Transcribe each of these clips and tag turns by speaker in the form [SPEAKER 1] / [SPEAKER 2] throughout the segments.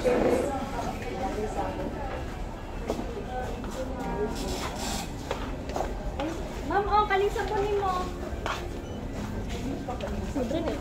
[SPEAKER 1] Ma'am, oh, kalisa po ni mo. Sobre na.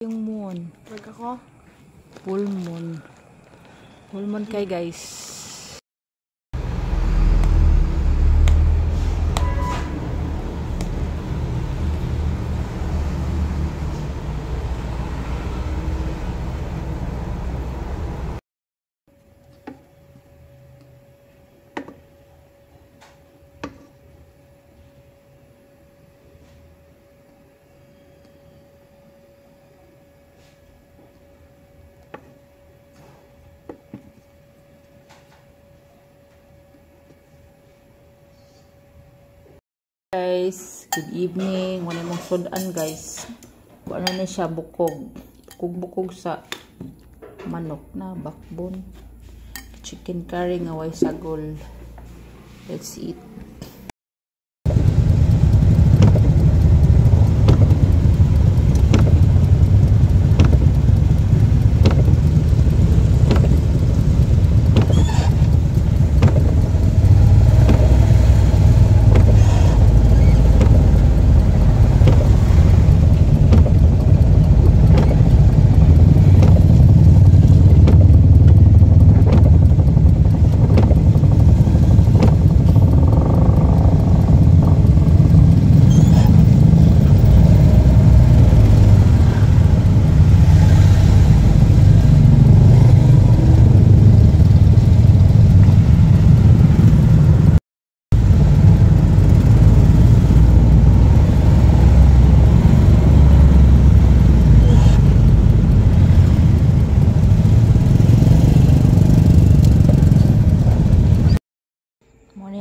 [SPEAKER 2] Yung moon.
[SPEAKER 1] Wag ako.
[SPEAKER 2] Full moon. Full moon kay guys. Guys, good evening. Wala mong sudan guys. Kung ano na siya, bukog. Bukog sa manok na backbone. Chicken curry nga way sagol. Let's eat.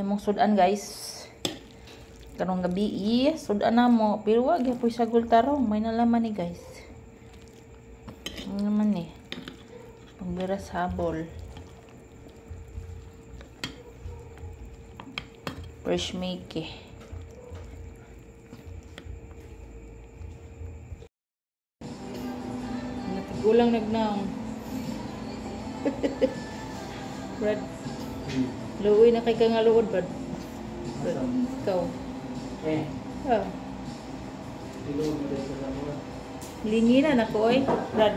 [SPEAKER 2] Mong sudan guys. Karong gabi sudan na mo pero wag gyud sagol tarong may nalaman ni guys. Ano naman ni? Pangbiras habol. Fresh make. Natigulang nagnaong. Brad. Luoy na kay ka nga luod, Brad. Ikaw. Ah. Lingi na ko, oy. Brad.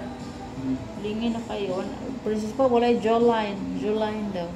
[SPEAKER 2] Lingi na kayo. Princess pa, wala jawline. Jawline daw.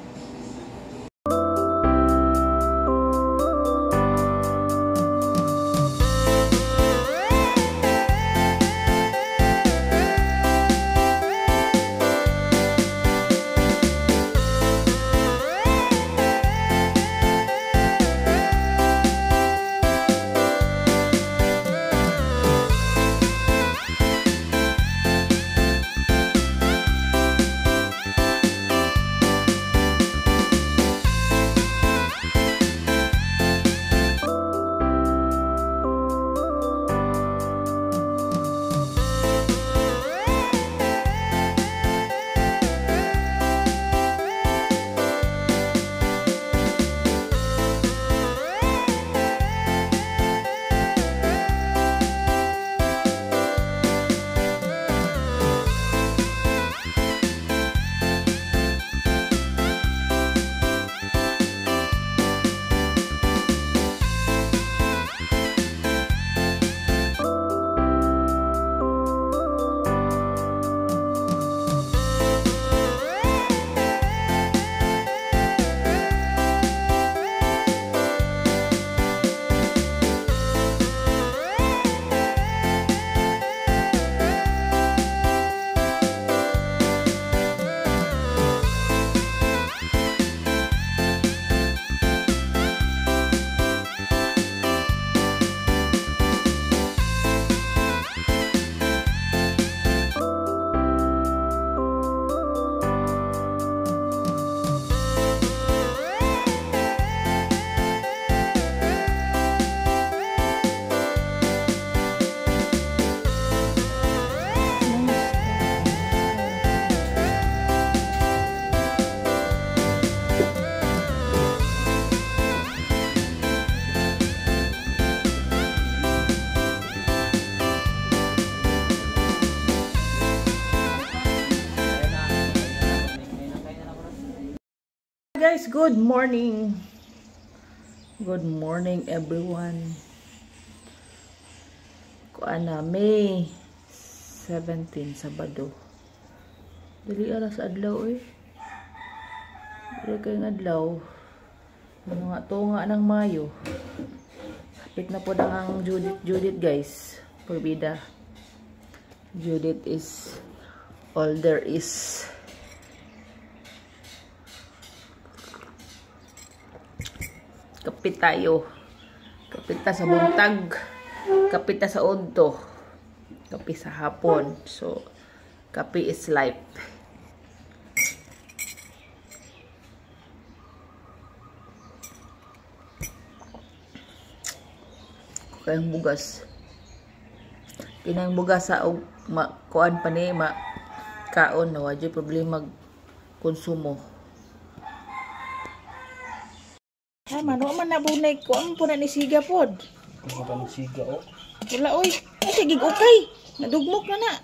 [SPEAKER 2] good morning. Good morning everyone. Kuan na May 17 Sabado. Dili alas adlaw eh. Dili kay adlaw. Ano nga to nga ng Mayo. Hapit na po ang Judith guys. Porbida. Judith is all there is. Kapit tayo. Kapit ta sa buntag. Kapit ta sa udto. Kapi sa hapon. So, kapi is life. Kayang bugas. Kinang bugas sa kuan pa ni kaon na wadyo problema konsumo. Mano man nabunay ko ang puna ni siga pod.
[SPEAKER 3] Ano ba ni siga o?
[SPEAKER 2] Wala oy. Sige okay. Nadugmok na.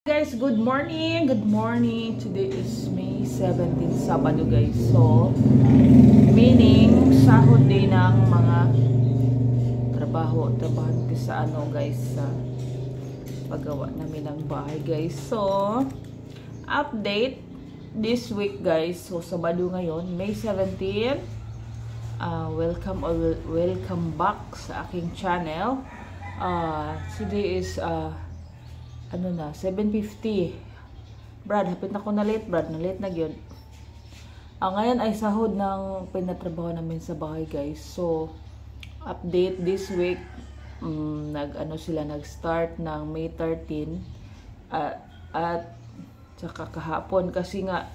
[SPEAKER 2] Guys, good morning. Good morning. Today is May 17 Sabado guys. So, meaning sahod din ng mga trabaho sa ano guys sa paggawa namin ng bahay guys. So, update this week guys. So, Sabado ngayon, May 17. Welcome back sa aking channel. Today is ano na 7:50. Brad, hapit na ko na late Brad, na late na gyud. Ngayon ay sahod ng pinatrabaho namin sa bahay guys. So update this week, nag-start ng May 13 at saka kahapon kasi nga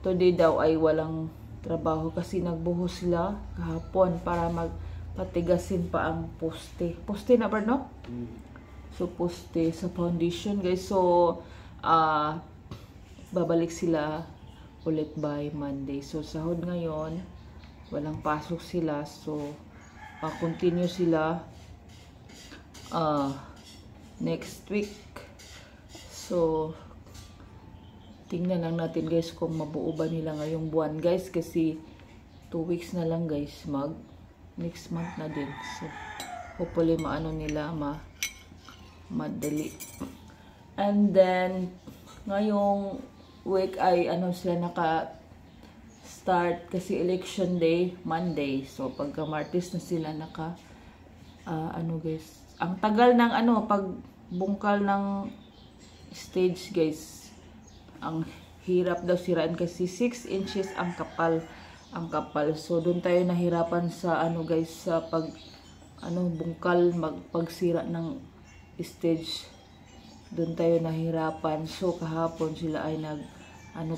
[SPEAKER 2] today daw ay walang trabaho kasi nagbuhos sila kahapon para magpatigasin pa ang poste. Poste na ba no? So poste sa foundation guys. So babalik sila ulit by Monday. So sahod ngayon, walang pasok sila. So continue sila next week. So tingnan lang natin guys kung mabuo ba nila ngayong buwan guys kasi 2 weeks na lang guys, next month na din. So hopefully maano nila madali. And then ngayong week ay sila naka start kasi election day Monday. So pagka Martes na sila naka guys, ang tagal ng pagbungkal ng stage guys. Ang hirap daw siraan kasi 6 inches ang kapal. So doon tayo nahirapan sa guys sa bungkal pagsira ng stage. Doon tayo nahirapan. So kahapon sila ay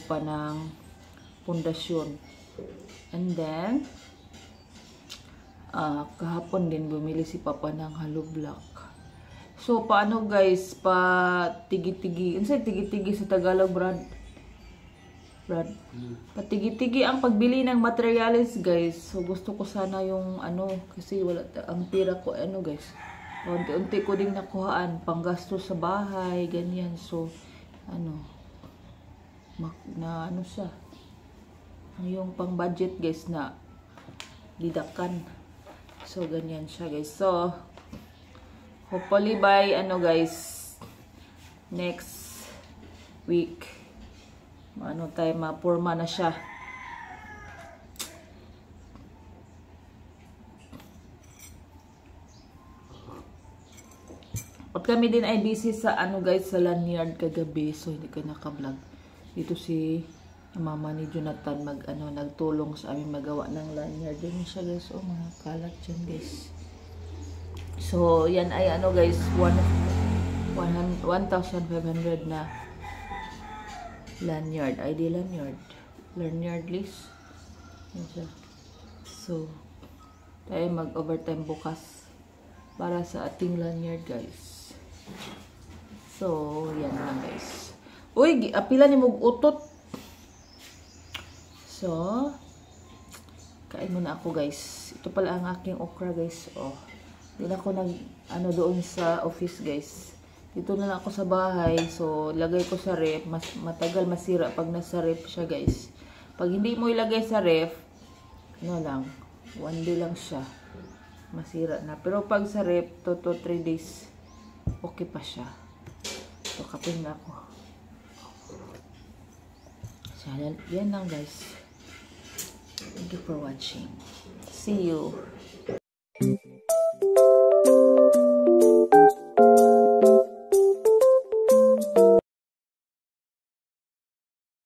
[SPEAKER 2] pa ng pundasyon. And then kahapon din bumili si Papa ng hollow block. So, paano guys, tigi-tigi sa Tagalog, Brad? Patigi-tigi ang pagbili ng materials, guys. So, gusto ko sana yung, kasi wala, ang tira ko, guys. Unti-unti ko ding nakuhaan, panggasto sa bahay, ganyan. So, siya. Yung pang-budget, guys, na didakan. So, ganyan siya, guys. So, hopefully by guys next week tayo mapurma na siya. At kami din ay busy sa guys sa lanyard kagabi, so hindi ko naka-vlog. Dito si mama ni Jonathan nagtulong sa amin magawa ng lanyard din siya guys. Oh, mga kalat dyan guys. So, yan ay guys, 1,500 na lanyard. ID lanyard. Lanyard list. Yan siya. So, tayo mag-overtime bukas para sa ating lanyard guys. So, yan lang guys. Uy, apila ni mong utot. So, kain muna ako guys. Ito pala ang aking okra guys. Oh. Hindi na ako doon sa office guys. Dito na lang ako sa bahay. So, lagay ko sa rep. Matagal masira pag nasa rep siya guys. Pag hindi mo ilagay sa ref, ano lang, 1 day lang siya. Masira na. Pero pag sa ref, 2 to 3 days, okay pa siya. So, kapin na ako. So, yan lang guys. Thank you for watching. See you.